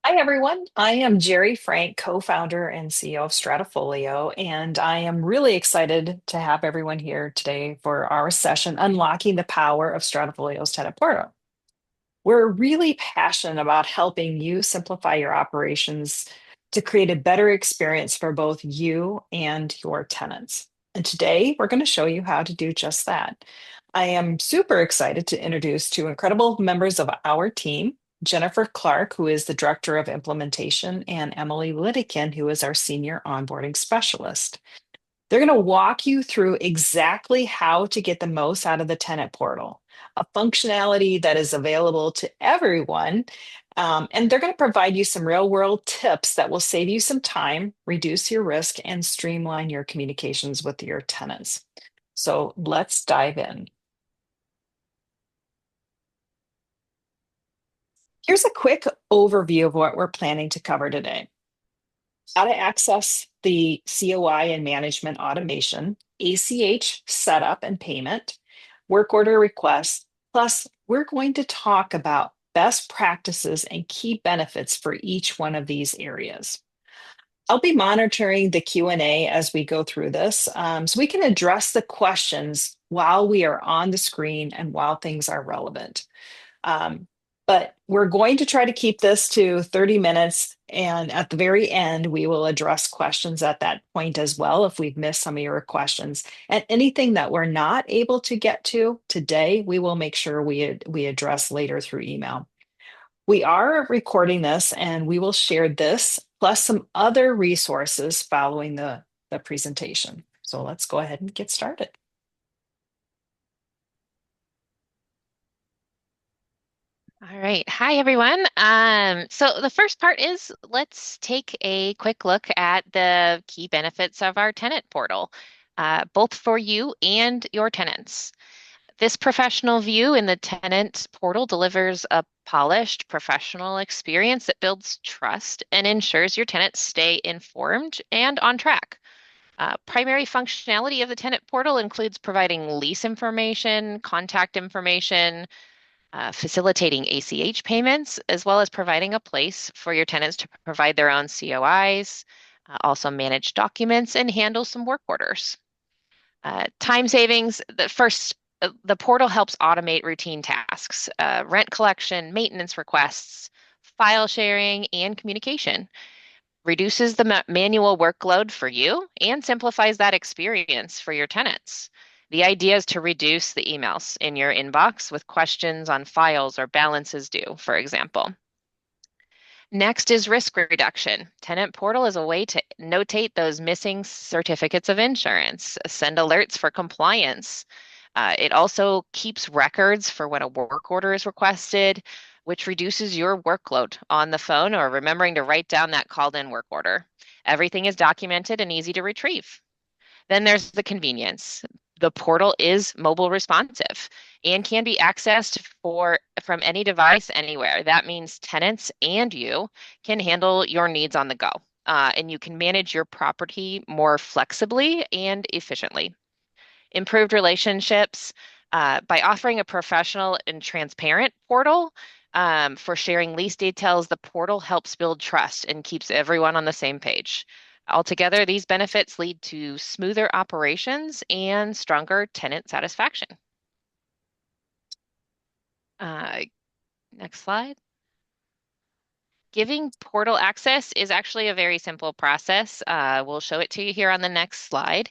Hi, everyone. I am Jerry Frank, co-founder and CEO of Stratafolio, and I am really excited to have everyone here today for our session, Unlocking the Power of Stratafolio's Tenant Portal. We're really passionate about helping you simplify your operations to create a better experience for both you and your tenants. And today we're going to show you how to do just that. I am super excited to introduce two incredible members of our team, Jennifer Clark, who is the Director of Implementation, and Emily Lidikin, who is our Senior Onboarding Specialist. They're going to walk you through exactly how to get the most out of the tenant portal, a functionality that is available to everyone. And they're going to provide you some real world tips that will save you some time, reduce your risk, and streamline your communications with your tenants. So let's dive in. Here's a quick overview of what we're planning to cover today: how to access the COI and management automation, ACH setup and payment, work order requests. Plus, we're going to talk about best practices and key benefits for each one of these areas. I'll be monitoring the Q&A as we go through this, so we can address the questions while we are on the screen and while things are relevant. Um, but we're going to try to keep this to 30 minutes. And at the very end, we will address questions at that point as well if we've missed some of your questions. And anything that we're not able to get to today, we will make sure we address later through email. We are recording this and we will share this plus some other resources following the presentation. So let's go ahead and get started. All right. Hi, everyone. So the first part is let's take a quick look at the key benefits of our tenant portal, both for you and your tenants. This professional view in the tenant portal delivers a polished professional experience that builds trust and ensures your tenants stay informed and on track. Primary functionality of the tenant portal includes providing lease information, contact information, facilitating ACH payments, as well as providing a place for your tenants to provide their own COIs, also manage documents, and handle some work orders. Time savings, the portal helps automate routine tasks, rent collection, maintenance requests, file sharing, and communication. Reduces the manual workload for you and simplifies that experience for your tenants. The idea is to reduce the emails in your inbox with questions on files or balances due, for example. Next is risk reduction. Tenant Portal is a way to notate those missing certificates of insurance, send alerts for compliance. It also keeps records for when a work order is requested, which reduces your workload on the phone or remembering to write down that called in work order. Everything is documented and easy to retrieve. Then there's the convenience. The portal is mobile responsive and can be accessed from any device anywhere. That means tenants and you can handle your needs on the go. And you can manage your property more flexibly and efficiently. Improved relationships by offering a professional and transparent portal for sharing lease details. The portal helps build trust and keeps everyone on the same page. Altogether, these benefits lead to smoother operations and stronger tenant satisfaction. Uh, Next slide. Giving portal access is actually a very simple process. We'll show it to you here on the next slide.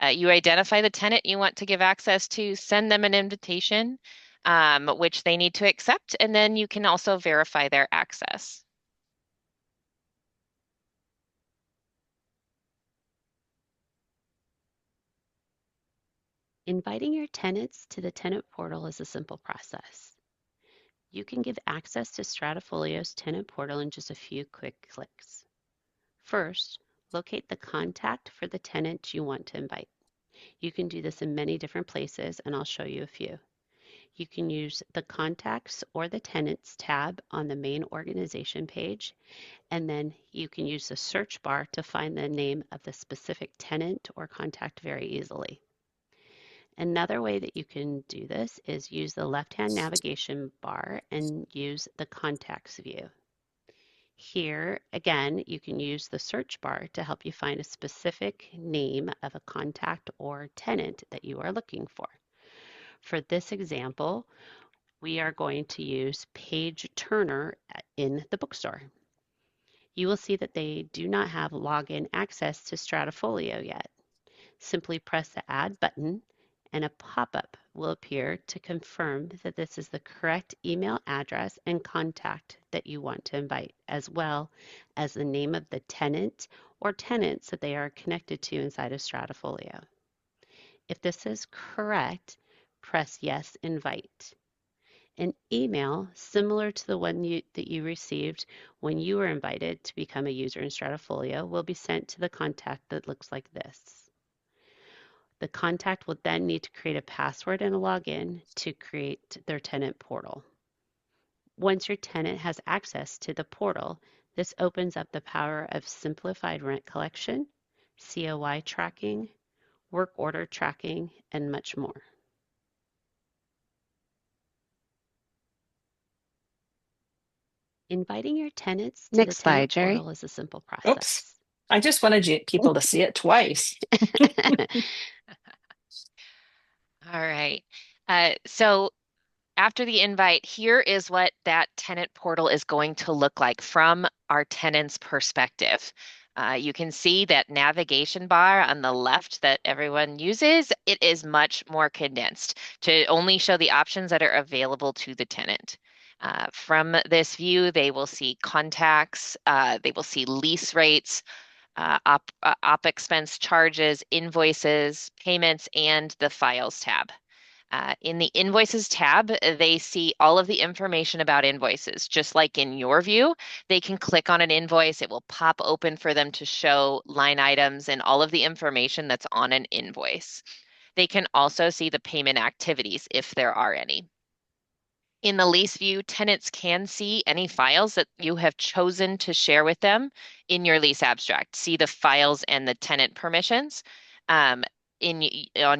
You identify the tenant you want to give access to, send them an invitation, which they need to accept, and then you can also verify their access. Inviting your tenants to the tenant portal is a simple process. You can give access to Stratafolio's tenant portal in just a few quick clicks. First, locate the contact for the tenant you want to invite. You can do this in many different places, and I'll show you a few. You can use the Contacts or the Tenants tab on the main organization page, and then you can use the search bar to find the name of the specific tenant or contact very easily. Another way that you can do this is use the left-hand navigation bar and use the contacts view. Here, again, you can use the search bar to help you find a specific name of a contact or tenant that you are looking for. For this example, we are going to use Paige Turner in the bookstore. You will see that they do not have login access to STRATAFOLIO yet. Simply press the Add button and a pop-up will appear to confirm that this is the correct email address and contact that you want to invite, as well as the name of the tenant or tenants that they are connected to inside of STRATAFOLIO. If this is correct, press Yes, Invite. An email similar to the one that you received when you were invited to become a user in STRATAFOLIO will be sent to the contact that looks like this. The contact will then need to create a password and a login to create their tenant portal. Once your tenant has access to the portal, this opens up the power of simplified rent collection, COI tracking, work order tracking, and much more. Inviting your tenants to the Next slide, tenant Jerry. portal is a simple Oops. process. I just wanted people to see it twice. All right. So after the invite, here is what that tenant portal is going to look like from our tenant's perspective. You can see that navigation bar on the left that everyone uses. It is much more condensed to only show the options that are available to the tenant. From this view, they will see contacts, they will see lease rates, op expense charges, invoices, payments, and the Files tab. In the Invoices tab, they see all of the information about invoices. Just like in your view, they can click on an invoice. It will pop open for them to show line items and all of the information that's on an invoice. They can also see the payment activities if there are any. In the lease view, tenants can see any files that you have chosen to share with them in your lease abstract. See the files and the tenant permissions on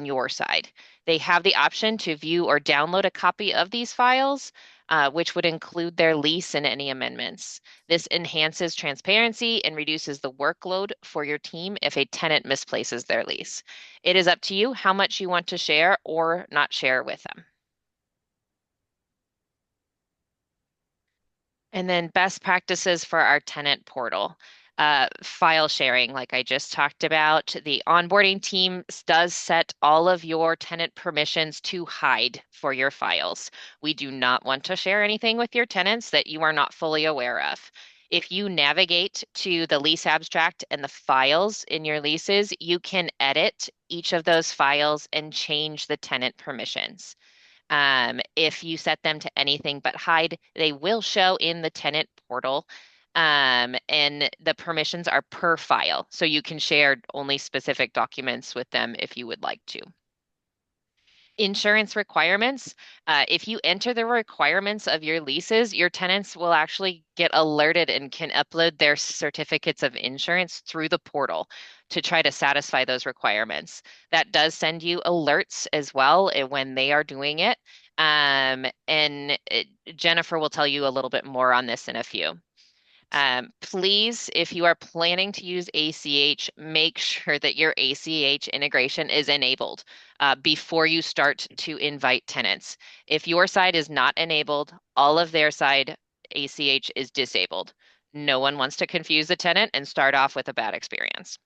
your side. They have the option to view or download a copy of these files, which would include their lease and any amendments. This enhances transparency and reduces the workload for your team if a tenant misplaces their lease. It is up to you how much you want to share or not share with them. And then best practices for our tenant portal. File sharing, like I just talked about, the onboarding team does set all of your tenant permissions to hide for your files. We do not want to share anything with your tenants that you are not fully aware of. If you navigate to the lease abstract and the files in your leases, you can edit each of those files and change the tenant permissions. If you set them to anything but hide, they will show in the tenant portal. And the permissions are per file. So you can share only specific documents with them if you would like to. Insurance requirements. If you enter the requirements of your leases, your tenants will actually get alerted and can upload their certificates of insurance through the portal to try to satisfy those requirements. That does send you alerts as well when they are doing it. Jennifer will tell you a little bit more on this in a few. Please, if you are planning to use ACH, make sure that your ACH integration is enabled before you start to invite tenants. If your side is not enabled, all of their side ACH is disabled. No one wants to confuse the tenant and start off with a bad experience.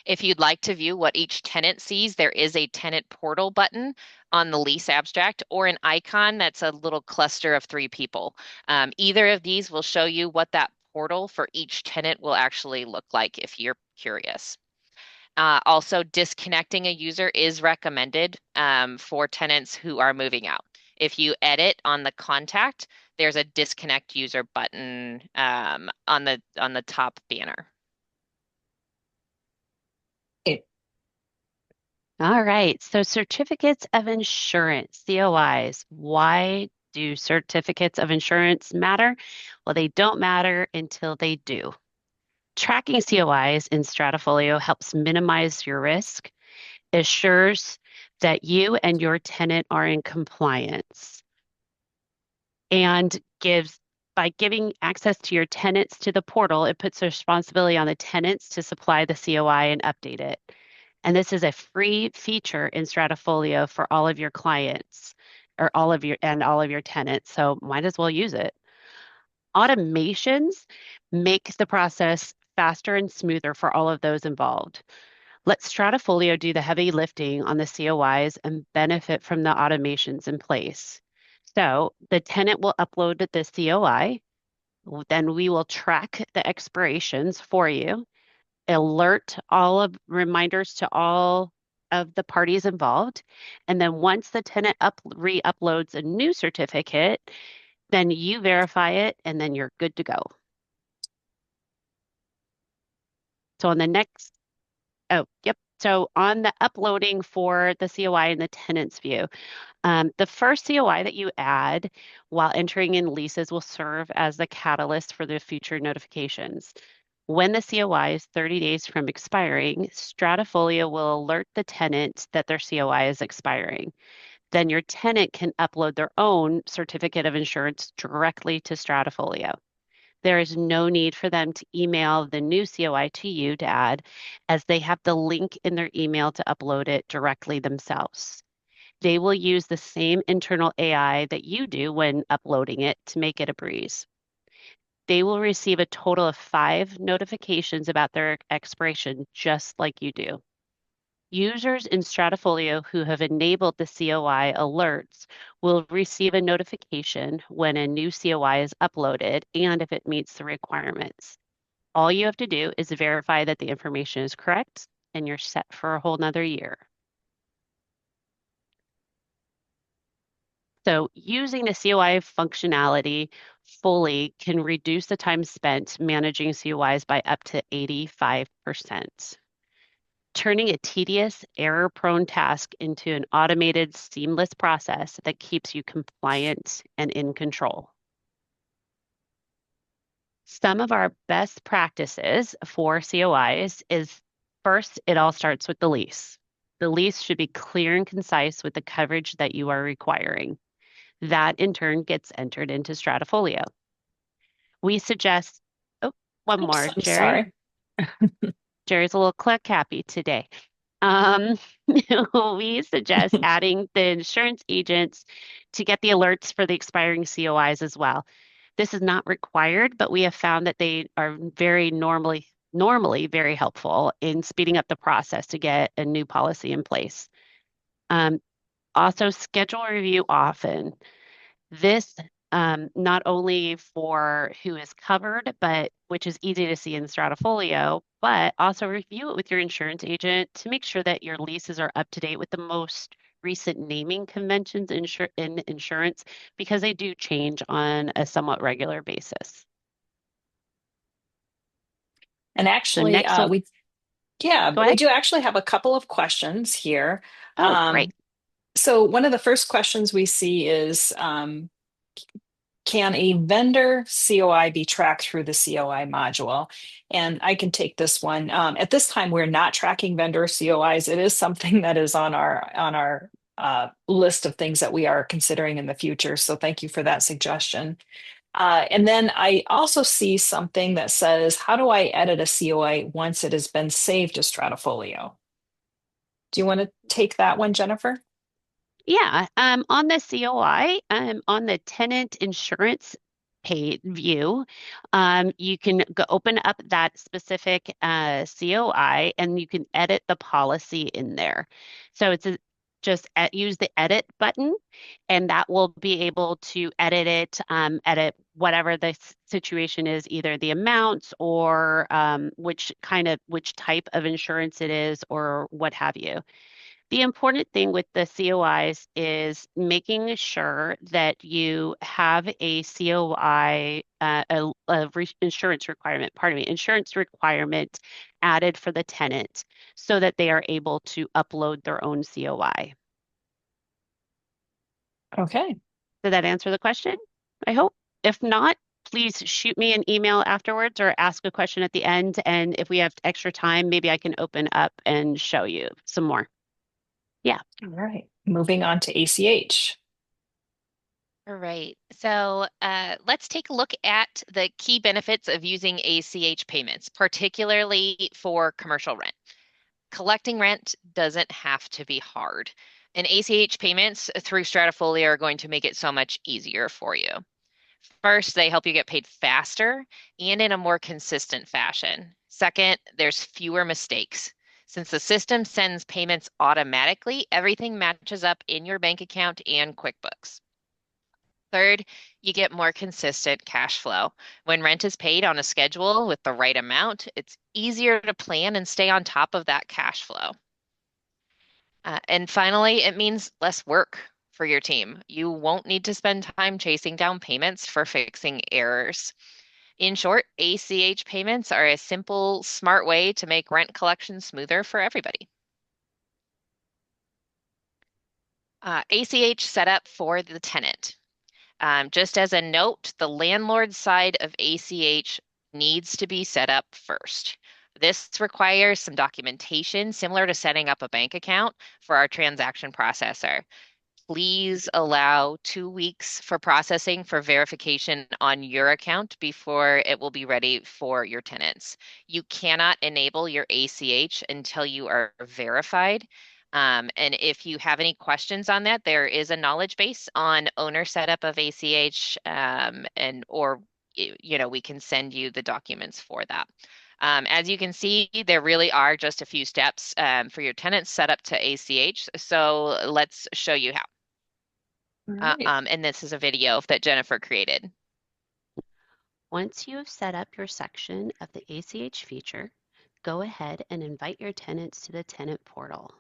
If you'd like to view what each tenant sees, there is a tenant portal button on the lease abstract or an icon that's a little cluster of 3 people. Either of these will show you what that portal for each tenant will actually look like if you're curious. Also, disconnecting a user is recommended for tenants who are moving out. If you edit on the contact, there's a disconnect user button on the top banner. All right, so certificates of insurance, COIs. Why do certificates of insurance matter? Well, they don't matter until they do. Tracking COIs in STRATAFOLIO helps minimize your risk, assures that you and your tenant are in compliance, and gives by giving access to your tenants to the portal, it puts the responsibility on the tenants to supply the COI and update it. And this is a free feature in Stratafolio for all of your clients or all of your tenants. So might as well use it. Automations make the process faster and smoother for all of those involved. Let Stratafolio do the heavy lifting on the COIs and benefit from the automations in place. So the tenant will upload the COI, then we will track the expirations for you, alert all of reminders to all of the parties involved. And then once the tenant re-uploads a new certificate, then you verify it and then you're good to go. So on the next, oh, yep. So on the uploading for the COI in the tenant's view, the first COI that you add while entering in leases will serve as the catalyst for the future notifications. When the COI is 30 days from expiring, Stratafolio will alert the tenant that their COI is expiring. Then your tenant can upload their own certificate of insurance directly to Stratafolio. There is no need for them to email the new COI to you to add, as they have the link in their email to upload it directly themselves. They will use the same internal AI that you do when uploading it to make it a breeze. They will receive a total of 5 notifications about their expiration, just like you do. Users in Stratafolio who have enabled the COI alerts will receive a notification when a new COI is uploaded and if it meets the requirements. All you have to do is verify that the information is correct and you're set for a whole nother year. So using the COI functionality fully can reduce the time spent managing COIs by up to 85%. Turning a tedious, error-prone task into an automated, seamless process that keeps you compliant and in control. Some of our best practices for COIs is, first, it all starts with the lease. The lease should be clear and concise with the coverage that you are requiring. That, in turn, gets entered into Stratafolio. We suggest, oh, one Oops, more, I'm Jerry. sorry. Jerry's a little click happy today. We suggest adding the insurance agents to get the alerts for the expiring COIs as well. This is not required, but we have found that they are normally very helpful in speeding up the process to get a new policy in place. Also, schedule a review often. This not only for who is covered, but which is easy to see in Stratafolio, but also review it with your insurance agent to make sure that your leases are up to date with the most recent naming conventions in insurance, because they do change on a somewhat regular basis. And The actually, next one, we go ahead. do actually have a couple of questions here. Oh, great. So one of the first questions we see is, can a vendor COI be tracked through the COI module? And I can take this one. At this time, we're not tracking vendor COIs. It is something that is on our list of things that we are considering in the future. So thank you for that suggestion. And then I also see something that says, how do I edit a COI once it has been saved to Stratafolio? Do you want to take that one, Jennifer? Yeah, on the COI, on the tenant insurance page view, you can go open up that specific COI and you can edit the policy in there. So just use the edit button and that will be able to edit it, edit whatever the situation is, either the amounts or which type of insurance it is or what have you. The important thing with the COIs is making sure that you have a COI, insurance requirement added for the tenant so that they are able to upload their own COI. Okay. Did that answer the question? I hope. If not, please shoot me an email afterwards or ask a question at the end. And if we have extra time, maybe I can open up and show you some more. Yeah. All right. Moving on to ACH. All right, so let's take a look at the key benefits of using ACH payments, particularly for commercial rent. Collecting rent doesn't have to be hard, and ACH payments through Stratafolio are going to make it so much easier for you. First, they help you get paid faster and in a more consistent fashion. Second, there's fewer mistakes. Since the system sends payments automatically, everything matches up in your bank account and QuickBooks. Third, you get more consistent cash flow. When rent is paid on a schedule with the right amount, it's easier to plan and stay on top of that cash flow. And finally, it means less work for your team. You won't need to spend time chasing down payments for fixing errors. In short, ACH payments are a simple, smart way to make rent collection smoother for everybody. ACH setup for the tenant. Just as a note, the landlord side of ACH needs to be set up first. This requires some documentation similar to setting up a bank account for our transaction processor. Please allow 2 weeks for processing for verification on your account before it will be ready for your tenants. You cannot enable your ACH until you are verified. And if you have any questions on that, there is a knowledge base on owner setup of ACH, we can send you the documents for that. As you can see, there really are just a few steps for your tenants set up to ACH. So let's show you how. All right. And this is a video that Jennifer created. Once you have set up your section of the ACH feature, go ahead and invite your tenants to the Tenant Portal.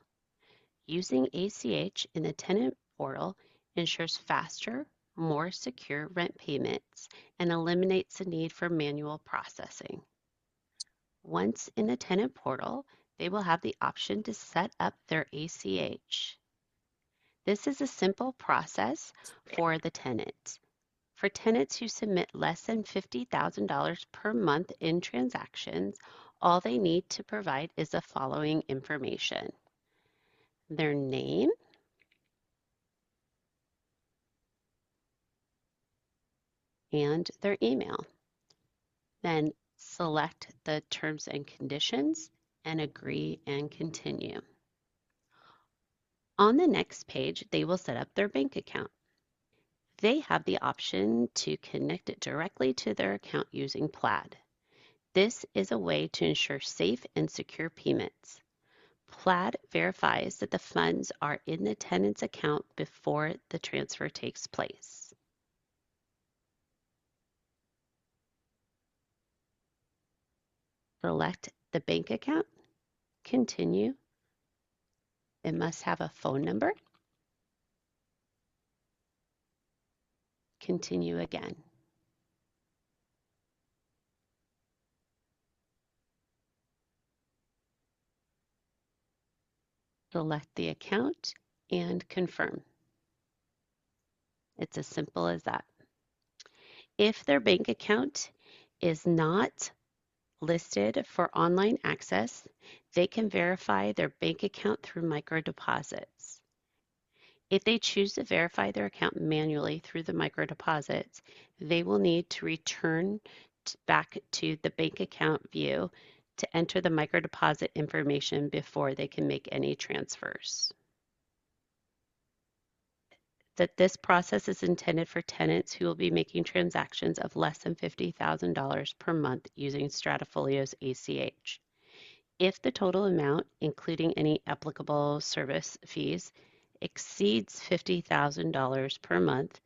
Using ACH in the Tenant Portal ensures faster, more secure rent payments and eliminates the need for manual processing. Once in the Tenant Portal, they will have the option to set up their ACH. This is a simple process for the tenant. For tenants who submit less than $50,000 per month in transactions, all they need to provide is the following information: their name, and their email. Then select the terms and conditions and agree and continue. On the next page, they will set up their bank account. They have the option to connect it directly to their account using Plaid. This is a way to ensure safe and secure payments. Plaid verifies that the funds are in the tenant's account before the transfer takes place. Select the bank account, continue. It must have a phone number. Continue again. Select the account and confirm. It's as simple as that. If their bank account is not listed for online access, they can verify their bank account through micro deposits. If they choose to verify their account manually through the micro deposits, they will need to return back to the bank account view to enter the micro deposit information before they can make any transfers. That this process is intended for tenants who will be making transactions of less than $50,000 per month using Stratafolio's ACH. If the total amount, including any applicable service fees, exceeds $50,000 per month,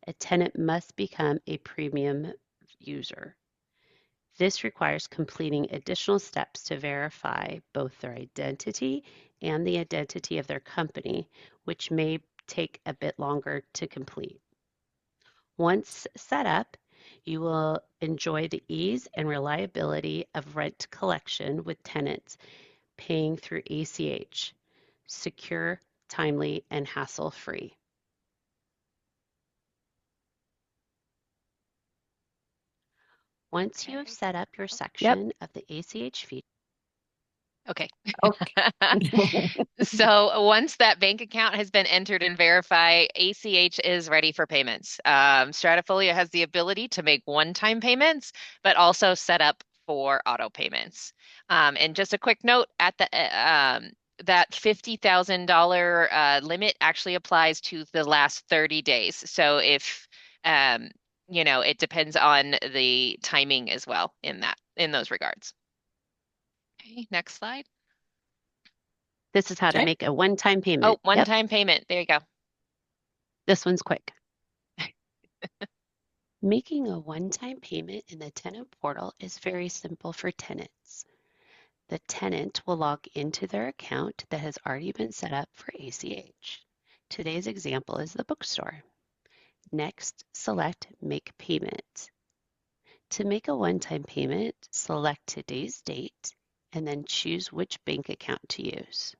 a tenant must become a premium user. This requires completing additional steps to verify both their identity and the identity of their company, which may take a bit longer to complete. Once set up, you will enjoy the ease and reliability of rent collection with tenants paying through ACH, secure, timely, and hassle-free. Once you have set up your section of the ACH feature, Okay. Okay. So once that bank account has been entered and verified, ACH is ready for payments. Stratafolio has the ability to make one-time payments, but also set up for auto payments. And just a quick note at the that $50,000 limit actually applies to the last 30 days. So if um, it depends on the timing as well in those regards. Okay, next slide. This is how to Okay. make a one-time Oh, payment. Yep, one-time payment. There you go. this one's quick. Making a one-time payment in the tenant portal is very simple for tenants. The tenant will log into their account that has already been set up for ACH. Today's example is the bookstore. Next, select Make Payment. To make a one-time payment, select today's date and then choose which bank account to use.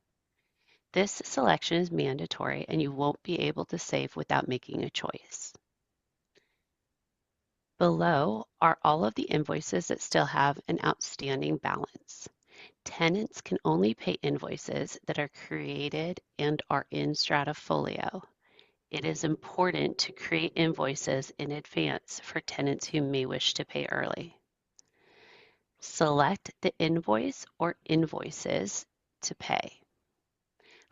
This selection is mandatory and you won't be able to save without making a choice. Below are all of the invoices that still have an outstanding balance. Tenants can only pay invoices that are created and are in Stratafolio. It is important to create invoices in advance for tenants who may wish to pay early. Select the invoice or invoices to pay.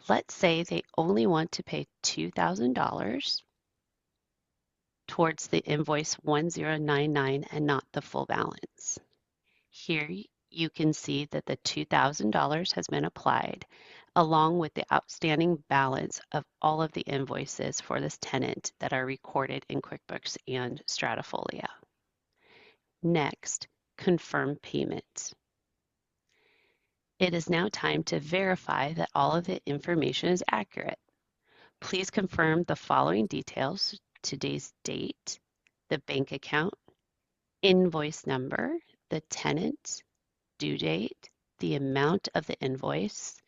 Let's say they only want to pay $2,000 towards the invoice 1099 and not the full balance. Here you can see that the $2,000 has been applied along with the outstanding balance of all of the invoices for this tenant that are recorded in QuickBooks and Stratafolio. Next, confirm payment. It is now time to verify that all of the information is accurate. Please confirm the following details: today's date, the bank account, invoice number, the tenant, due date, the amount of the invoice,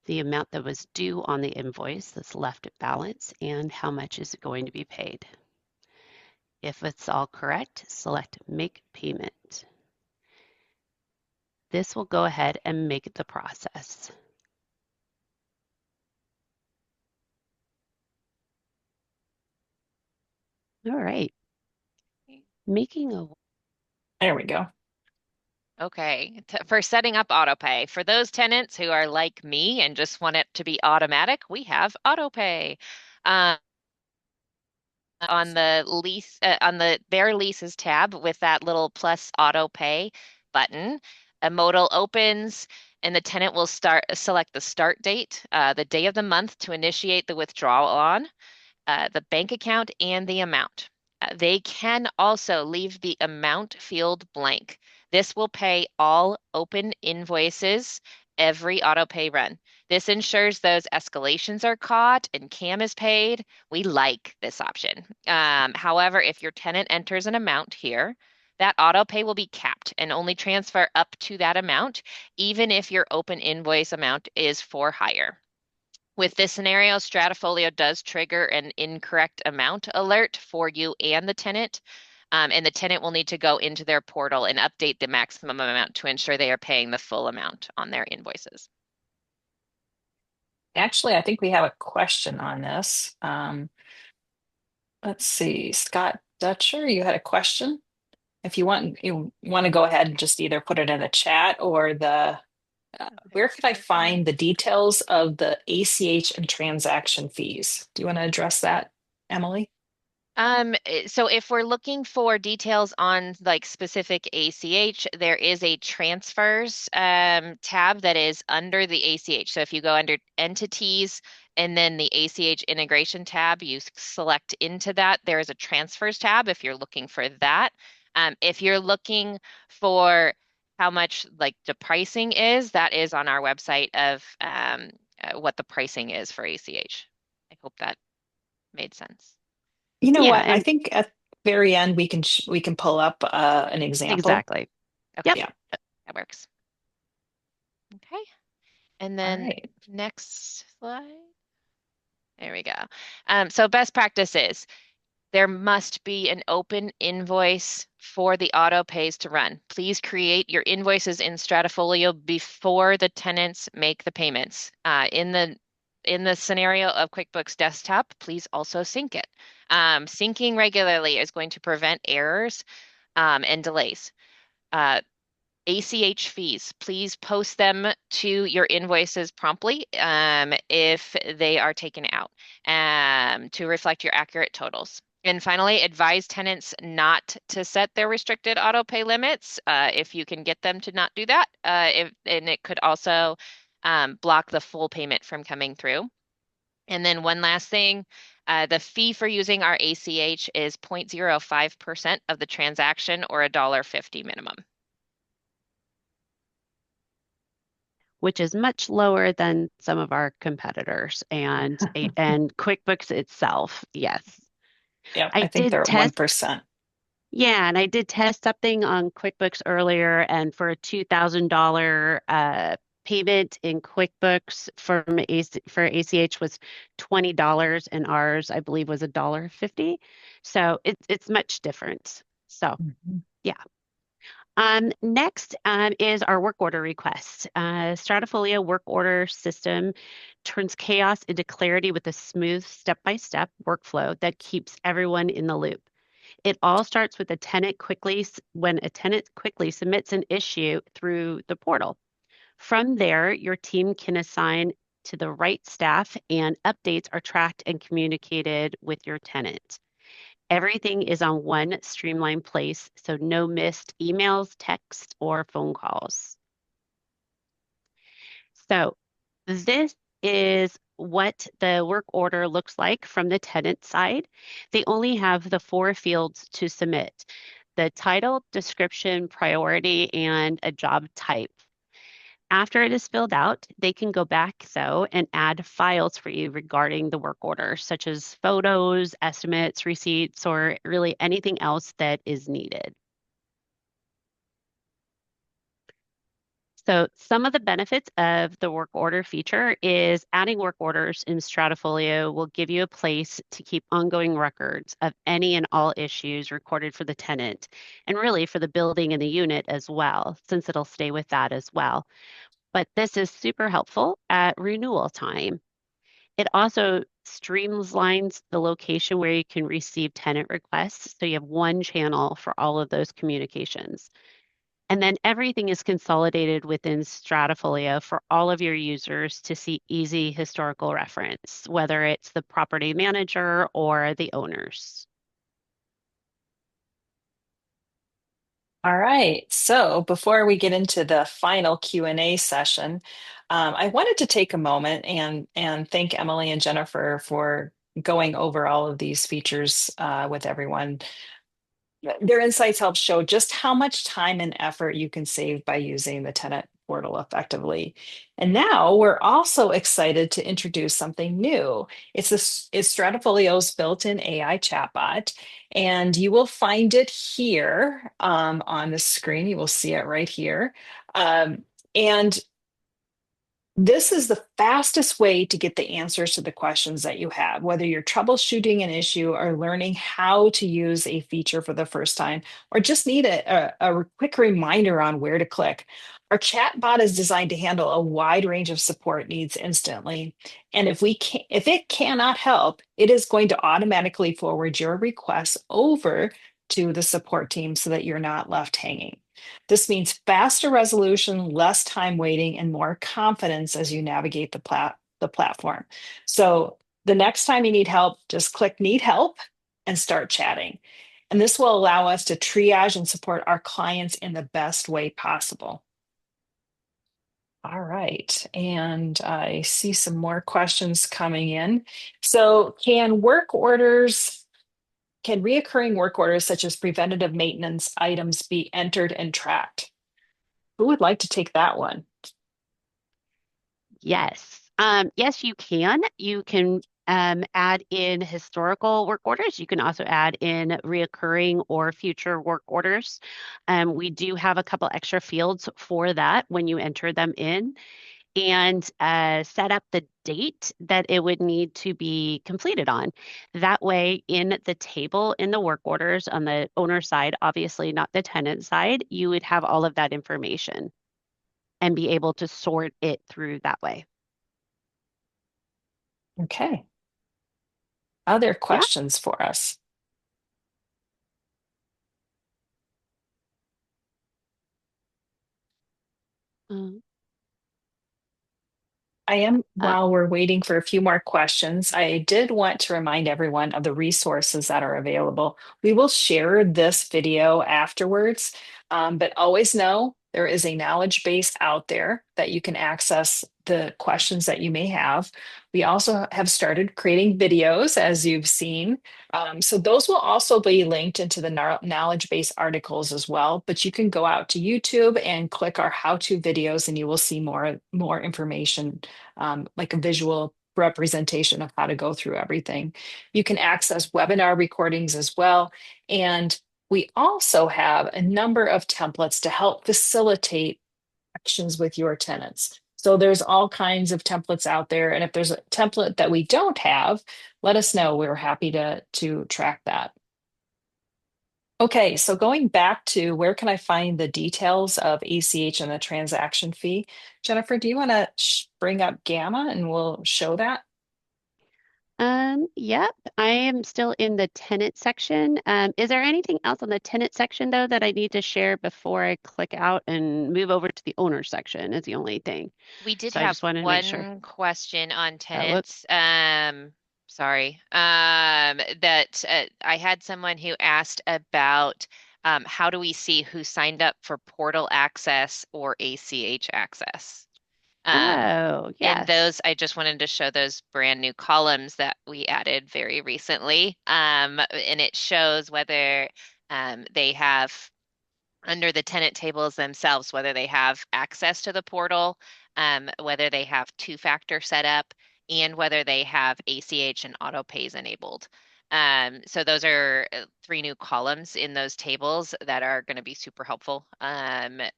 the amount that was due on the invoice that's left at balance, and how much is going to be paid. If it's all correct, select Make Payment. This will go ahead and make the process. All right, making a There we go. Okay, for setting up Autopay. For those tenants who are like me and just want it to be automatic, we have Autopay. Uh, on the lease, on their leases tab with that little plus Autopay button, a modal opens and the tenant will select the start date, the day of the month to initiate the withdrawal on, the bank account, and the amount. They can also leave the amount field blank. This will pay all open invoices every auto pay run. This ensures those escalations are caught and CAM is paid. We like this option. However, if your tenant enters an amount here, that auto pay will be capped and only transfer up to that amount, even if your open invoice amount is for higher. With this scenario, Stratafolio does trigger an incorrect amount alert for you and the tenant. And the tenant will need to go into their portal and update the maximum amount to ensure they are paying the full amount on their invoices. Actually, I think we have a question on this. Let's see, Scott Dutcher, you had a question? If you want to go ahead and just either put it in the chat or where could I find the details of the ACH and transaction fees? Do you want to address that, Emily? So if we're looking for details on like specific ACH, there is a transfers tab that is under the ACH. So if you go under entities and then the ACH integration tab, you select into that. There is a transfers tab if you're looking for that. If you're looking for how much like the pricing is, that is on our website of what the pricing is for ACH. I hope that made sense. You know yeah, what? I and think at the very end we can pull up an example. exactly. Okay, Yep. Yeah. that works. Okay, and All then right. next slide. There we go. So best practices. there must be an open invoice for the auto pays to run. Please create your invoices in Stratafolio before the tenants make the payments. In the scenario of QuickBooks Desktop, please also sync it. Syncing regularly is going to prevent errors and delays. ACH fees, please post them to your invoices promptly if they are taken out to reflect your accurate totals. And finally, advise tenants not to set their restricted auto pay limits if you can get them to not do that. And it could also block the full payment from coming through. And then one last thing, the fee for using our ACH is 0.05% of the transaction or $1.50 minimum. Which is much lower than some of our competitors and QuickBooks itself. Yes. Yeah, I I think did they're at test 1%. Yeah, and I did test something on QuickBooks earlier, and for a $2,000 payment in QuickBooks for ACH was $20, and ours, I believe, was $1.50. So it's much different. So yeah. Next is our work order request. Stratafolio work order system turns chaos into clarity with a smooth step-by-step workflow that keeps everyone in the loop. It all starts with when a tenant quickly submits an issue through the portal. From there, your team can assign to the right staff and updates are tracked and communicated with your tenant. Everything is on one streamlined place, so no missed emails, texts, or phone calls. So this is what the work order looks like from the tenant side. They only have the 4 fields to submit: the title, description, priority, and a job type. After it is filled out, they can go back though and add files for you regarding the work order, such as photos, estimates, receipts, or really anything else that is needed. So some of the benefits of the work order feature is adding work orders in Stratafolio will give you a place to keep ongoing records of any and all issues recorded for the tenant, and really for the building and the unit as well, since it'll stay with that as well. But this is super helpful at renewal time. It also streamlines the location where you can receive tenant requests, so you have one channel for all of those communications. And then everything is consolidated within Stratafolio for all of your users to see easy historical reference, whether it's the property manager or the owners. All right. So before we get into the final Q&A session, I wanted to take a moment and thank Emily and Jennifer for going over all of these features with everyone. Their insights help show just how much time and effort you can save by using the tenant portal effectively. And now we're also excited to introduce something new. It's Stratafolio's built-in AI chatbot, and you will find it here on the screen. You will see it right here. And this is the fastest way to get the answers to the questions that you have, whether you're troubleshooting an issue or learning how to use a feature for the first time, or just need a quick reminder on where to click. Our chatbot is designed to handle a wide range of support needs instantly. And if it cannot help, it is going to automatically forward your requests over to the support team so that you're not left hanging. This means faster resolution, less time waiting, and more confidence as you navigate the platform. So the next time you need help, just click Need Help and start chatting. And this will allow us to triage and support our clients in the best way possible. All right, and I see some more questions coming in. So can reoccurring work orders such as preventative maintenance items be entered and tracked? Who would like to take that one? Yes. Yes, you can. You can add in historical work orders. You can also add in reoccurring or future work orders. We do have a couple extra fields for that when you enter them in. and set up the date that it would need to be completed on. That way, in the table, in the work orders on the owner side, obviously not the tenant side, you would have all of that information and be able to sort it through that way. Okay. Other Yeah. questions for us? Mm. While we're waiting for a few more questions, I did want to remind everyone of the resources that are available. We will share this video afterwards, but always know there is a knowledge base out there that you can access the questions that you may have. We also have started creating videos, as you've seen. So those will also be linked into the knowledge base articles as well, but you can go out to YouTube and click our how-to videos and you will see more information, like a visual representation of how to go through everything. You can access webinar recordings as well. And we also have a number of templates to help facilitate actions with your tenants. So there's all kinds of templates out there. And if there's a template that we don't have, let us know. We're happy to track that. Okay, so going back to where can I find the details of ACH and the transaction fee? Jennifer, do you want to bring up Gamma and we'll show that? Yep, I am still in the tenant section. Is there anything else on the tenant section though that I need to share before I click out and move over to the owner section is the only thing. We did So I have just wanted to make sure. one question on Whoops. tenants. Sorry. That I had someone who asked about how do we see who signed up for portal access or ACH access? Oh, And yes. those, I just wanted to show those brand new columns that we added very recently. And it shows whether they have under the tenant tables themselves, whether they have access to the portal, whether they have two-factor setup, and whether they have ACH and Autopays enabled. So those are three new columns in those tables that are going to be super helpful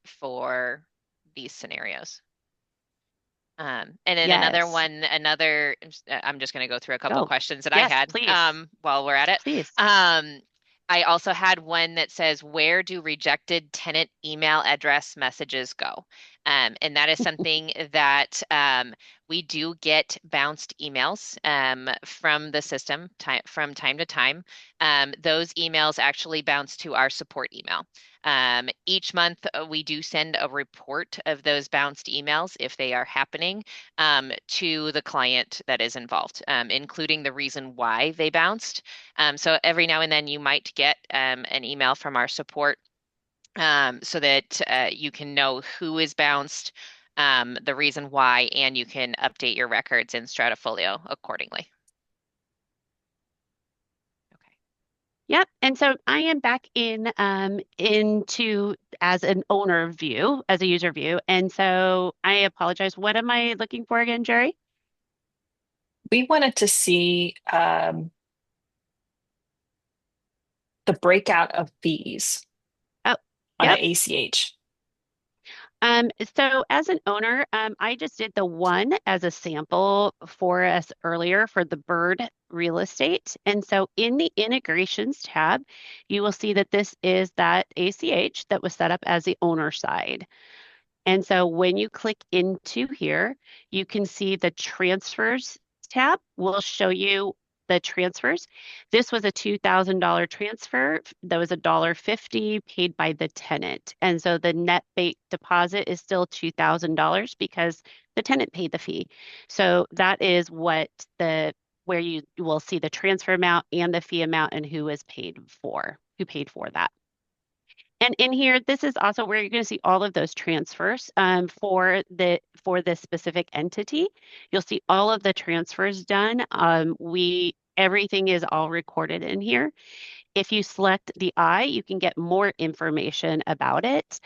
for these scenarios. And then another Yes. one, I'm just going to go through a couple Go. questions that I Yes, had please. while we're at it. Please. I also had one that says, where do rejected tenant email address messages go? And that is something that we do get bounced emails from the system from time to time. Those emails actually bounce to our support email. Each month, we do send a report of those bounced emails if they are happening to the client that is involved, including the reason why they bounced. So every now and then you might get an email from our support so that you can know who is bounced, the reason why, and you can update your records in Stratafolio accordingly. Yep. And so I am back into as an owner view, as a user view. And so I apologize. What am I looking for again, Jerry? We wanted to see the breakout of fees Oh, on yep. the ACH. So as an owner, I just did the one as a sample for us earlier for the Bird real estate. And so in the integrations tab, you will see that this is that ACH that was set up as the owner side. And so when you click into here, you can see the transfers tab will show you the transfers. This was a $2,000 transfer. That was $1.50 paid by the tenant. And so the net deposit is still $2,000 because the tenant paid the fee. So that is where you will see the transfer amount and the fee amount and who paid for that. And in here, this is also where you're going to see all of those transfers for this specific entity. You'll see all of the transfers done. Everything is all recorded in here. If you select the I, you can get more information about it.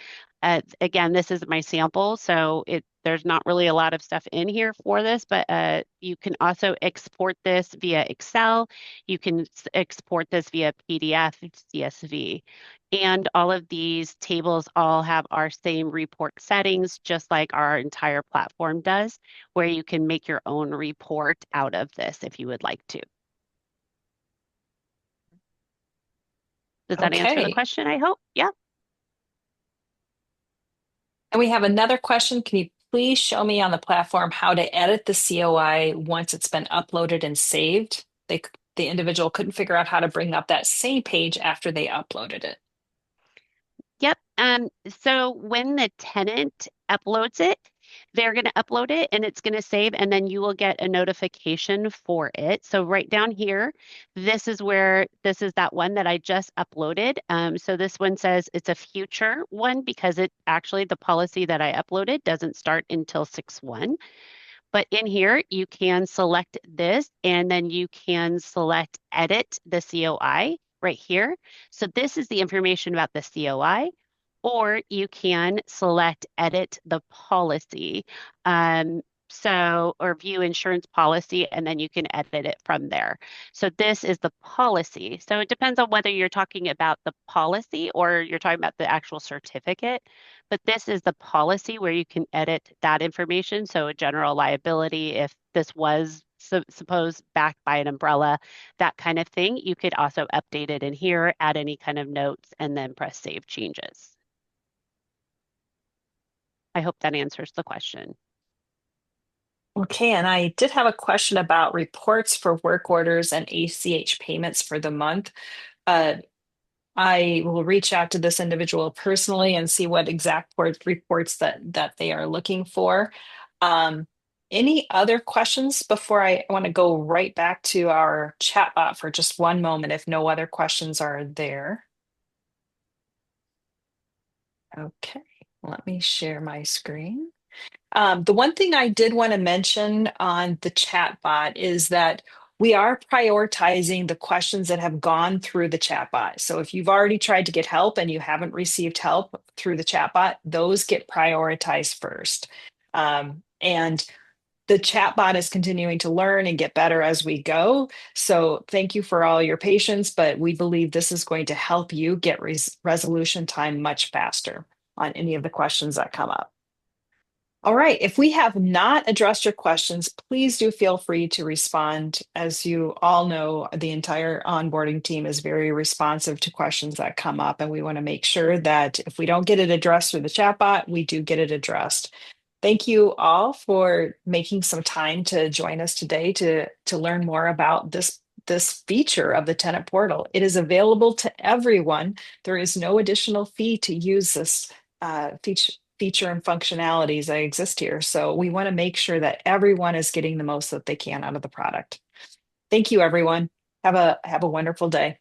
Again, this is my sample, so there's not really a lot of stuff in here for this, but you can also export this via Excel. You can export this via PDF, CSV. And all of these tables all have our same report settings, just like our entire platform does, where you can make your own report out of this if you would like to. Does that answer the Okay. question, I hope? Yeah. And we have another question. Can you please show me on the platform how to edit the COI once it's been uploaded and saved? The individual couldn't figure out how to bring up that same page after they uploaded it. Yep. So when the tenant uploads it, they're going to upload it and it's going to save, and then you will get a notification for it. So right down here, this is that one that I just uploaded. So this one says it's a future one because it actually, the policy that I uploaded doesn't start until 6/1. But in here, you can select this and then you can select edit the COI right here. So this is the information about the COI, or you can select edit the policy. Or view insurance policy, and then you can edit it from there. So this is the policy. So it depends on whether you're talking about the policy or you're talking about the actual certificate. But this is the policy where you can edit that information. So a general liability, if this was suppose backed by an umbrella, that kind of thing, you could also update it in here, add any kind of notes, and then press save changes. I hope that answers the question. Okay, and I did have a question about reports for work orders and ACH payments for the month. I will reach out to this individual personally and see what exact reports that they are looking for. Any other questions before I want to go right back to our chatbot for just one moment if no other questions are there? Okay, let me share my screen. The one thing I did want to mention on the chatbot is that we are prioritizing the questions that have gone through the chatbot. So if you've already tried to get help and you haven't received help through the chatbot, those get prioritized first. And the chatbot is continuing to learn and get better as we go. So thank you for all your patience, but we believe this is going to help you get resolution time much faster on any of the questions that come up. All right, if we have not addressed your questions, please do feel free to respond. As you all know, the entire onboarding team is very responsive to questions that come up, and we want to make sure that if we don't get it addressed through the chatbot, we do get it addressed. Thank you all for making some time to join us today to learn more about this feature of the tenant portal. It is available to everyone. There is no additional fee to use this feature and functionalities that exist here. So we want to make sure that everyone is getting the most that they can out of the product. Thank you, everyone. Have a wonderful day.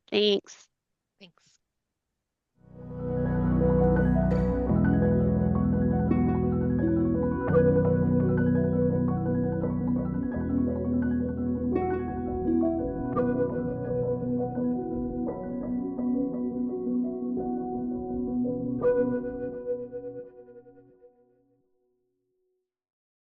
Thanks.